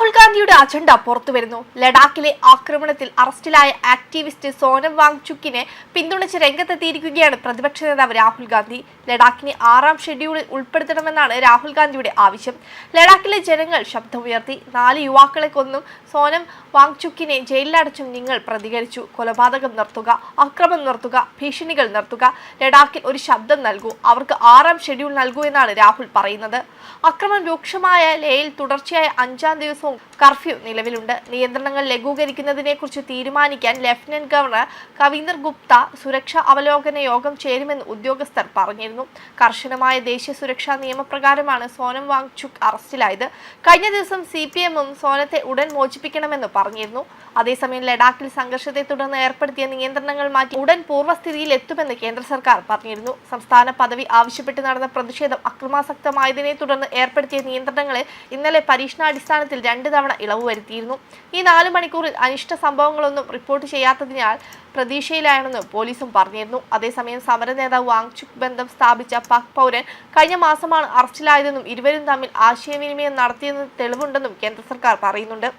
രാഹുൽ ഗാന്ധിയുടെ അജണ്ട പുറത്തുവരുന്നു. ലഡാക്കിലെ ആക്രമണത്തിൽ അറസ്റ്റിലായ ആക്ടിവിസ്റ്റ് സോനം വാങ്ചുക്കിനെ പിന്തുണച്ച് രംഗത്തെത്തിയിരിക്കുകയാണ് പ്രതിപക്ഷ നേതാവ് രാഹുൽ ഗാന്ധി. ലഡാക്കിനെ 6ാം ഷെഡ്യൂളിൽ ഉൾപ്പെടുത്തണമെന്നാണ് രാഹുൽ ഗാന്ധിയുടെ ആവശ്യം. ലഡാക്കിലെ ജനങ്ങൾ ശബ്ദമുയർത്തി. 4 യുവാക്കളെ കൊന്നും സോനം വാങ്ചുക്കിനെ ജയിലിലടച്ചും നിങ്ങൾ പ്രതികരിച്ചു. കൊലപാതകം നിർത്തുക, അക്രമം നിർത്തുക, ഭീഷണികൾ നിർത്തുക, ലഡാക്കിൽ ഒരു ശബ്ദം നൽകൂ, അവർക്ക് 6ാം ഷെഡ്യൂൾ നൽകൂ എന്നാണ് രാഹുൽ പറയുന്നത്. അക്രമം രൂക്ഷമായ ലേയിൽ തുടർച്ചയായ 5ാം ദിവസവും കർഫ്യൂ നിലവിലുണ്ട്. നിയന്ത്രണങ്ങൾ ലഘൂകരിക്കുന്നതിനെക്കുറിച്ച് തീരുമാനിക്കാൻ ലഫ്റ്റനന്റ് ഗവർണർ കവീന്ദർ ഗുപ്ത സുരക്ഷാ അവലോകന യോഗം ചേരുമെന്ന് ഉദ്യോഗസ്ഥർ പറഞ്ഞിരുന്നു. കർശനമായ ദേശീയ സുരക്ഷാ നിയമപ്രകാരമാണ് സോനം വാങ്ചുക് അറസ്റ്റിലായത്. കഴിഞ്ഞ ദിവസം CPM-ഉം സോനത്തെ ഉടൻ മോചിപ്പിക്കണമെന്ന് പറഞ്ഞിരുന്നു. അതേസമയം ലഡാക്കിൽ സംഘർഷത്തെ തുടർന്ന് ഏർപ്പെടുത്തിയ നിയന്ത്രണങ്ങൾ മാറ്റി ഉടൻ പൂർവ്വസ്ഥിതിയിൽ എത്തുമെന്ന് കേന്ദ്ര സർക്കാർ പറഞ്ഞിരുന്നു. സംസ്ഥാന പദവി ആവശ്യപ്പെട്ട് നടന്ന പ്രതിഷേധം അക്രമാസക്തമായതിനെ തുടർന്ന് ഏർപ്പെടുത്തിയ നിയന്ത്രണങ്ങളെ ഇന്നലെ പരീക്ഷണാടിസ്ഥാനത്തിൽ 2 തവണ ഇളവ് വരുത്തിയിരുന്നു. ഈ 4 മണിക്കൂറിൽ അനിഷ്ട സംഭവങ്ങളൊന്നും റിപ്പോർട്ട് ചെയ്യാത്തതിനാൽ പ്രതീക്ഷയിലാണെന്ന് പോലീസും പറഞ്ഞിരുന്നു. അതേസമയം സമര നേതാവ് വാങ്ചുക് ബന്ധം സ്ഥാപിച്ച പാക് പൗരൻ കഴിഞ്ഞ മാസമാണ് അറസ്റ്റിലായതെന്നും ഇരുവരും തമ്മിൽ ആശയവിനിമയം നടത്തിയെന്ന് തെളിവുണ്ടെന്നും കേന്ദ്ര സർക്കാർ പറയുന്നുണ്ട്.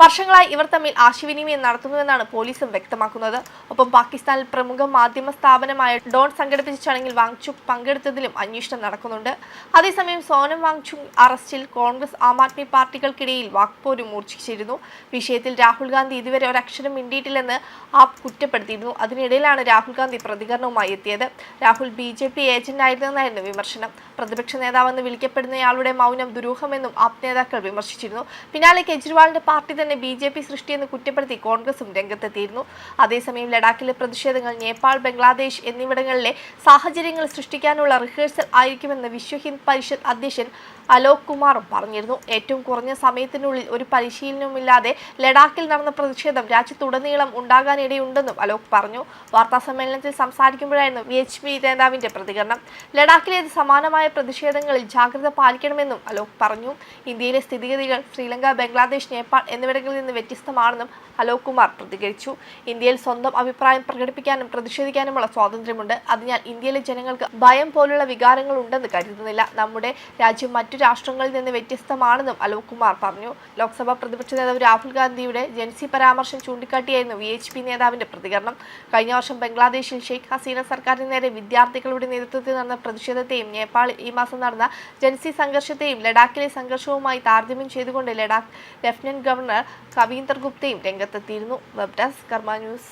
വർഷങ്ങളായി ഇവർ തമ്മിൽ ആശയവിനിമയം നടത്തുന്നുവെന്നാണ് പോലീസും വ്യക്തമാക്കുന്നത്. ഒപ്പം പാകിസ്ഥാനിൽ പ്രമുഖ മാധ്യമ സ്ഥാപനമായ ഡോൺ സംഘടിപ്പിച്ച ചടങ്ങിൽ വാങ്ചുക് പങ്കെടുത്തതിലും അന്വേഷണം നടക്കുന്നുണ്ട്. അതേസമയം സോനം വാങ്ചുക് അറസ്റ്റിൽ കോൺഗ്രസ് ആം ആദ്മി പാർട്ടികൾക്കിടയിൽ വാക്പോര് മൂർച്ഛിച്ചിരുന്നു. വിഷയത്തിൽ രാഹുൽ ഗാന്ധി ഇതുവരെ ഒരക്ഷരം മിണ്ടിയിട്ടില്ലെന്ന് ആപ്പ് കുറ്റപ്പെടുത്തിയിരുന്നു. അതിനിടയിലാണ് രാഹുൽ ഗാന്ധി പ്രതികരണവുമായി എത്തിയത്. രാഹുൽ BJP ഏജന്റ് ആയിരുന്നെന്നായിരുന്നു വിമർശനം. പ്രതിപക്ഷ നേതാവെന്ന് വിളിക്കപ്പെടുന്നയാളുടെ മൗനം ദുരൂഹമെന്നും ആപ്പ് നേതാക്കൾ വിമർശിച്ചിരുന്നു. പിന്നാലെ കെജ്രിവാളിന്റെ പാർട്ടി തന്നെ BJP സൃഷ്ടിയെന്ന് കുറ്റപ്പെടുത്തി കോൺഗ്രസും രംഗത്തെത്തിയിരുന്നു. അതേസമയം ലഡാക്കിലെ പ്രതിഷേധങ്ങൾ നേപ്പാൾ, ബംഗ്ലാദേശ് എന്നിവിടങ്ങളിലെ സാഹചര്യങ്ങൾ സൃഷ്ടിക്കാനുള്ള റിഹേഴ്സൽ ആയിരിക്കുമെന്ന് വിശ്വ ഹിന്ദ് പരിഷത്ത് അധ്യക്ഷൻ അലോക് കുമാറും പറഞ്ഞിരുന്നു. ഏറ്റവും കുറഞ്ഞ സമയത്തിനുള്ളിൽ ഒരു പരിശീലനവുമില്ലാതെ ലഡാക്കിൽ നടന്ന പ്രതിഷേധം രാജ്യത്തുടനീളം ഉണ്ടാകാനിടയുണ്ടെന്നും അലോക് പറഞ്ഞു. വാർത്താ സമ്മേളനത്തിൽ സംസാരിക്കുമ്പോഴായിരുന്നു VHP നേതാവിന്റെ പ്രതികരണം. ലഡാക്കിലേത് സമാനമായ പ്രതിഷേധങ്ങളിൽ ജാഗ്രത പാലിക്കണമെന്നും അലോക് പറഞ്ഞു. ഇന്ത്യയിലെ സ്ഥിതിഗതികൾ ശ്രീലങ്ക, ബംഗ്ലാദേശ്, നേപ്പാൾ എന്നിവിടങ്ങളിൽ നിന്ന് വ്യത്യസ്തമാണെന്നും അലോക് കുമാർ പ്രതികരിച്ചു. ഇന്ത്യയിൽ സ്വന്തം അഭിപ്രായം പ്രകടിപ്പിക്കാനും പ്രതിഷേധിക്കാനുമുള്ള സ്വാതന്ത്ര്യമുണ്ട്. അതിനാൽ ഇന്ത്യയിലെ ജനങ്ങൾക്ക് ഭയം പോലുള്ള വികാരങ്ങൾ ഉണ്ടെന്ന് കരുതുന്നില്ല. നമ്മുടെ രാജ്യം മറ്റു രാഷ്ട്രങ്ങളിൽ നിന്ന് വ്യത്യസ്തമാണെന്നും അലോക് കുമാർ പറഞ്ഞു. ലോക്സഭാ പ്രതിപക്ഷ നേതാവ് രാഹുൽ ഗാന്ധിയുടെ ജൻസി പരാമർശം ചൂണ്ടിക്കാട്ടിയായിരുന്നു VHP നേതാവിന്റെ പ്രതികരണം. കഴിഞ്ഞ വർഷം ബംഗ്ലാദേശിൽ ഷെയ്ഖ് ഹസീന സർക്കാരിന് നേരെ വിദ്യാർത്ഥികളുടെ നേതൃത്വത്തിൽ നടന്ന പ്രതിഷേധത്തെയും നേപ്പാളിൽ ഈ മാസം നടന്ന ജൻസി സംഘർഷത്തെയും ലഡാക്കിലെ സംഘർഷവുമായി താരതമ്യം ചെയ്തുകൊണ്ട് ലഡാക്ക് ലഫ്റ്റനന്റ് ഗവർണർ കവീന്ദർ ഗുപ്തയും രംഗത്തെത്തിയിരുന്നു. വെബ് ഡെസ്ക് കർമ്മ ന്യൂസ്.